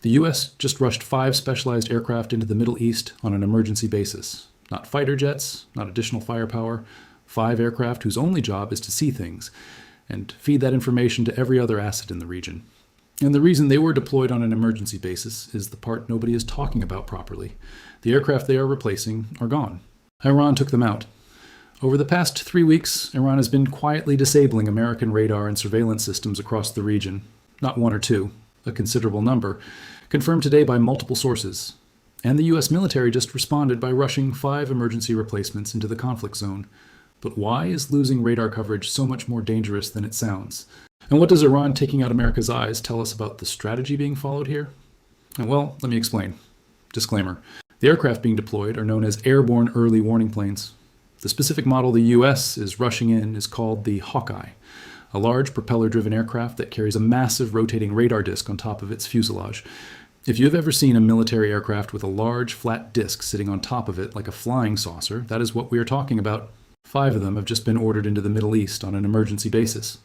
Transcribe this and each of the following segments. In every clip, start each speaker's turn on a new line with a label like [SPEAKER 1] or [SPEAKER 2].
[SPEAKER 1] The US just rushed 5 specialized aircraft into the Middle East on an emergency basis. Not fighter jets, not additional firepower, 5 aircraft whose only job is to see things and feed that information to every other asset in the region. And the reason they were deployed on an emergency basis is the part nobody is talking about properly. The aircraft they are replacing are gone. Iran took them out. Over the past 3 weeks, Iran has been quietly disabling American radar and surveillance systems across the region. Not 1 or 2, a considerable number, confirmed today by multiple sources. And the US military just responded by rushing 5 emergency replacements into the conflict zone. But why is losing radar coverage so much more dangerous than it sounds? And what does Iran taking out America's eyes tell us about the strategy being followed here? Well, let me explain. Disclaimer. The aircraft being deployed are known as airborne early warning planes. The specific model the US is rushing in is called the Hawkeye, a large propeller-driven aircraft that carries a massive rotating radar disc on top of its fuselage. If you have ever seen a military aircraft with a large flat disc sitting on top of it like a flying saucer, that is what we are talking about. 5 of them have just been ordered into the Middle East on an emergency basis.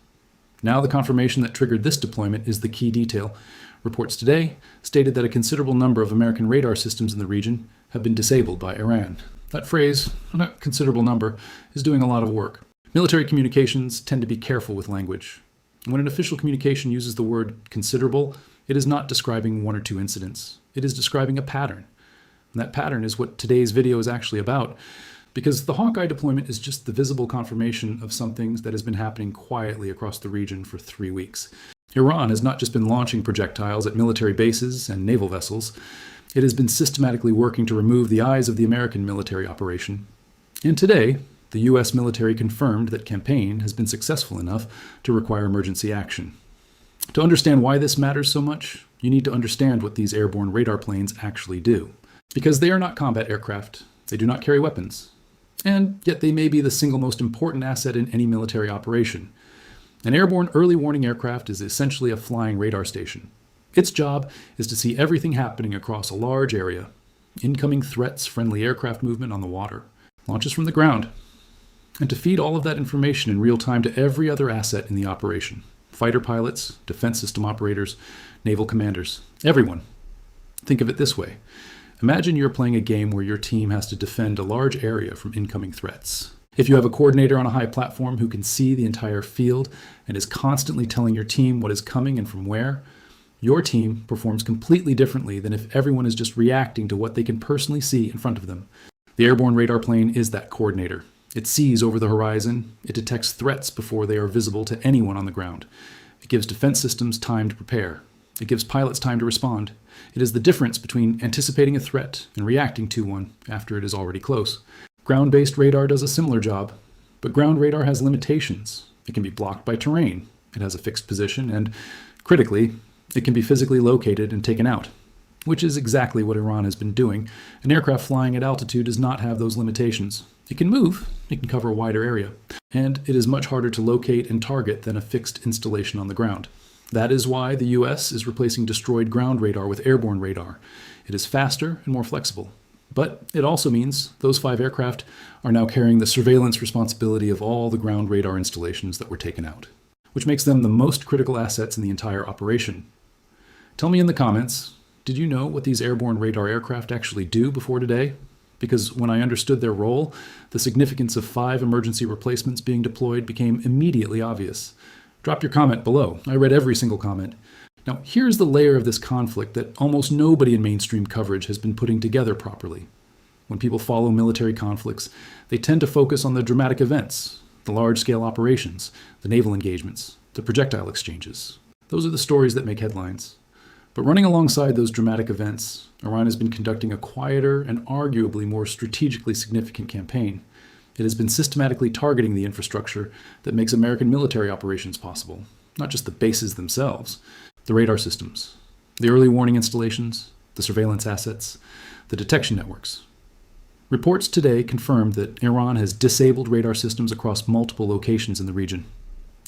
[SPEAKER 1] Now the confirmation that triggered this deployment is the key detail. Reports today stated that a considerable number of American radar systems in the region have been disabled by Iran. That phrase, a considerable number, is doing a lot of work. Military communications tend to be careful with language. When an official communication uses the word considerable, it is not describing 1 or 2 incidents. It is describing a pattern. And that pattern is what today's video is actually about, because the Hawkeye deployment is just the visible confirmation of something that has been happening quietly across the region for 3 weeks. Iran has not just been launching projectiles at military bases and naval vessels. It has been systematically working to remove the eyes of the American military operation. And today, the US military confirmed that campaign has been successful enough to require emergency action. To understand why this matters so much, you need to understand what these airborne radar planes actually do. Because they are not combat aircraft, they do not carry weapons. And yet they may be the single most important asset in any military operation. An airborne early warning aircraft is essentially a flying radar station. Its job is to see everything happening across a large area. Incoming threats, friendly aircraft movement on the water, launches from the ground, and to feed all of that information in real time to every other asset in the operation. Fighter pilots, defense system operators, naval commanders, everyone. Think of it this way. Imagine you're playing a game where your team has to defend a large area from incoming threats. If you have a coordinator on a high platform who can see the entire field and is constantly telling your team what is coming and from where, your team performs completely differently than if everyone is just reacting to what they can personally see in front of them. The airborne radar plane is that coordinator. It sees over the horizon. It detects threats before they are visible to anyone on the ground. It gives defense systems time to prepare. It gives pilots time to respond. It is the difference between anticipating a threat and reacting to one after it is already close. Ground-based radar does a similar job, but ground radar has limitations. It can be blocked by terrain. It has a fixed position, and critically, it can be physically located and taken out, which is exactly what Iran has been doing. An aircraft flying at altitude does not have those limitations. It can move, it can cover a wider area, and it is much harder to locate and target than a fixed installation on the ground. That is why the US is replacing destroyed ground radar with airborne radar. It is faster and more flexible. But it also means those 5 aircraft are now carrying the surveillance responsibility of all the ground radar installations that were taken out, which makes them the most critical assets in the entire operation. Tell me in the comments, did you know what these airborne radar aircraft actually do before today? Because when I understood their role, the significance of 5 emergency replacements being deployed became immediately obvious. Drop your comment below. I read every single comment. Now, here's the layer of this conflict that almost nobody in mainstream coverage has been putting together properly. When people follow military conflicts, they tend to focus on the dramatic events, the large-scale operations, the naval engagements, the projectile exchanges. Those are the stories that make headlines. But running alongside those dramatic events, Iran has been conducting a quieter and arguably more strategically significant campaign. It has been systematically targeting the infrastructure that makes American military operations possible, not just the bases themselves, the radar systems, the early warning installations, the surveillance assets, the detection networks. Reports today confirmed that Iran has disabled radar systems across multiple locations in the region.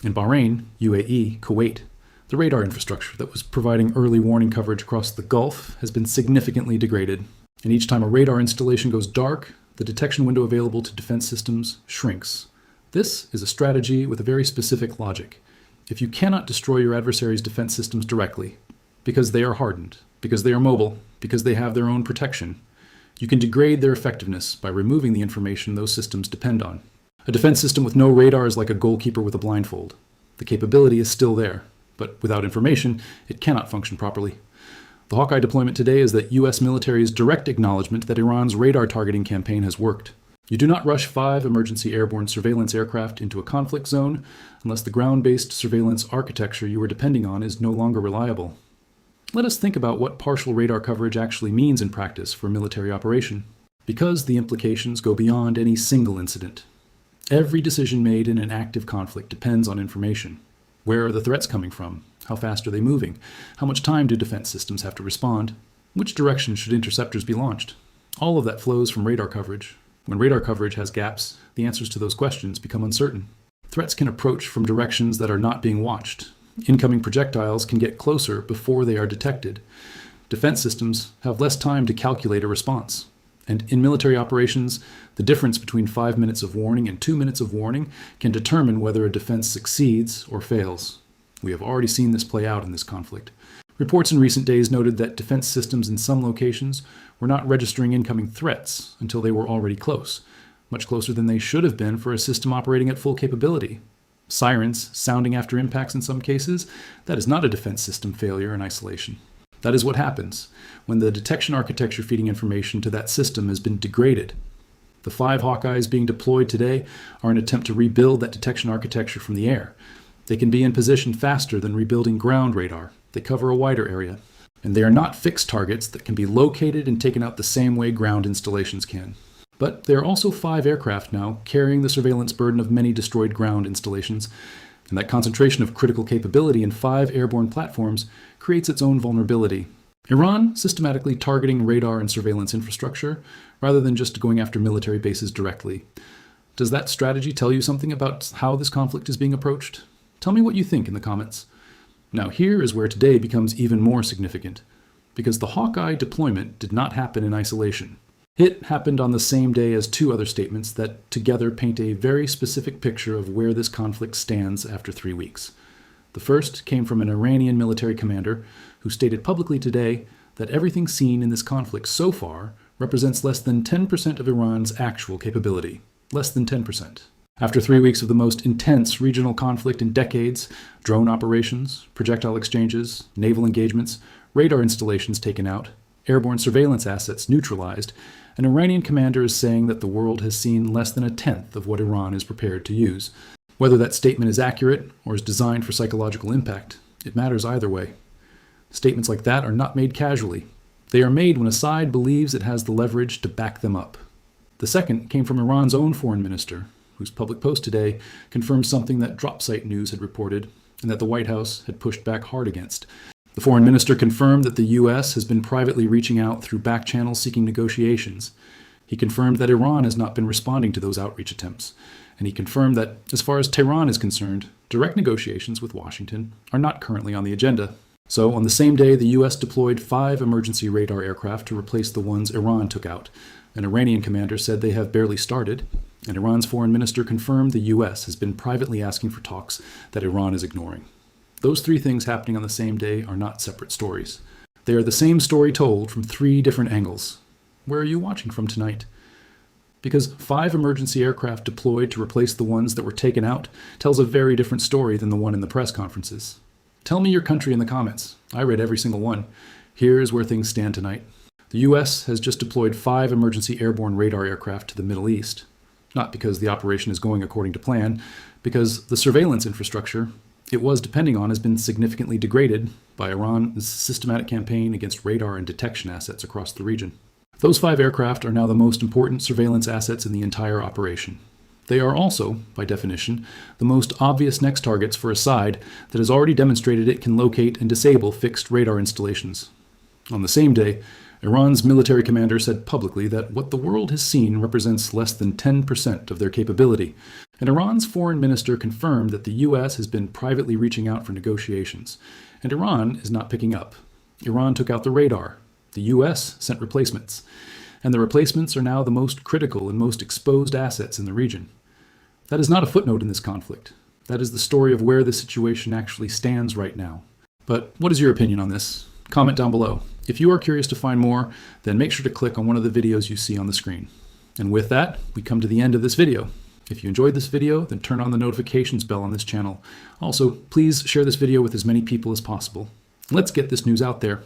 [SPEAKER 1] In Bahrain, UAE, Kuwait, the radar infrastructure that was providing early warning coverage across the Gulf has been significantly degraded, and each time a radar installation goes dark, the detection window available to defense systems shrinks. This is a strategy with a very specific logic. If you cannot destroy your adversary's defense systems directly, because they are hardened, because they are mobile, because they have their own protection. You can degrade their effectiveness by removing the information those systems depend on. A defense system with no radar is like a goalkeeper with a blindfold. The capability is still there, but without information, it cannot function properly. The Hawkeye deployment today is the U.S. military's direct acknowledgement that Iran's radar targeting campaign has worked. You do not rush 5 emergency airborne surveillance aircraft into a conflict zone unless the ground-based surveillance architecture you are depending on is no longer reliable. Let us think about what partial radar coverage actually means in practice for a military operation, because the implications go beyond any single incident. Every decision made in an active conflict depends on information. Where are the threats coming from? How fast are they moving? How much time do defense systems have to respond? Which direction should interceptors be launched? All of that flows from radar coverage. When radar coverage has gaps, the answers to those questions become uncertain. Threats can approach from directions that are not being watched. Incoming projectiles can get closer before they are detected. Defense systems have less time to calculate a response. And in military operations, the difference between 5 minutes of warning and 2 minutes of warning can determine whether a defense succeeds or fails. We have already seen this play out in this conflict. Reports in recent days noted that defense systems in some locations were not registering incoming threats until they were already close, much closer than they should have been for a system operating at full capability. Sirens sounding after impacts in some cases, that is not a defense system failure in isolation. That is what happens when the detection architecture feeding information to that system has been degraded. The 5 Hawkeyes being deployed today are an attempt to rebuild that detection architecture from the air. They can be in position faster than rebuilding ground radar. They cover a wider area. And they are not fixed targets that can be located and taken out the same way ground installations can. But there are also 5 aircraft now carrying the surveillance burden of many destroyed ground installations, and that concentration of critical capability in 5 airborne platforms creates its own vulnerability. Iran systematically targeting radar and surveillance infrastructure rather than just going after military bases directly. Does that strategy tell you something about how this conflict is being approached? Tell me what you think in the comments. Now here is where today becomes even more significant, because the Hawkeye deployment did not happen in isolation. It happened on the same day as 2 other statements that together paint a very specific picture of where this conflict stands after 3 weeks. The first came from an Iranian military commander who stated publicly today that everything seen in this conflict so far represents less than 10% of Iran's actual capability. Less than 10%. After 3 weeks of the most intense regional conflict in decades, drone operations, projectile exchanges, naval engagements, radar installations taken out, airborne surveillance assets neutralized, an Iranian commander is saying that the world has seen less than 1/10 of what Iran is prepared to use. Whether that statement is accurate or is designed for psychological impact, it matters either way. Statements like that are not made casually. They are made when a side believes it has the leverage to back them up. The second came from Iran's own foreign minister, whose public post today confirmed something that DropSite News had reported and that the White House had pushed back hard against. The foreign minister confirmed that the U.S. has been privately reaching out through back channels seeking negotiations. He confirmed that Iran has not been responding to those outreach attempts. And he confirmed that, as far as Tehran is concerned, direct negotiations with Washington are not currently on the agenda. So, on the same day, the U.S. deployed 5 emergency radar aircraft to replace the ones Iran took out. An Iranian commander said they have barely started, and Iran's foreign minister confirmed the U.S. has been privately asking for talks that Iran is ignoring. Those 3 things happening on the same day are not separate stories. They are the same story told from 3 different angles. Where are you watching from tonight? Because 5 emergency aircraft deployed to replace the ones that were taken out tells a very different story than the one in the press conferences. Tell me your country in the comments. I read every single one. Here is where things stand tonight. The U.S. has just deployed 5 emergency airborne radar aircraft to the Middle East. Not because the operation is going according to plan, because the surveillance infrastructure it was depending on has been significantly degraded by Iran's systematic campaign against radar and detection assets across the region. Those 5 aircraft are now the most important surveillance assets in the entire operation. They are also, by definition, the most obvious next targets for a side that has already demonstrated it can locate and disable fixed radar installations. On the same day, Iran's military commander said publicly that what the world has seen represents less than 10% of their capability, and Iran's foreign minister confirmed that the U.S. has been privately reaching out for negotiations, and Iran is not picking up. Iran took out the radar. The U.S. sent replacements, and the replacements are now the most critical and most exposed assets in the region. That is not a footnote in this conflict. That is the story of where the situation actually stands right now. But what is your opinion on this? Comment down below. If you are curious to find more, then make sure to click on one of the videos you see on the screen. And with that, we come to the end of this video. If you enjoyed this video, then turn on the notifications bell on this channel. Also, please share this video with as many people as possible. Let's get this news out there.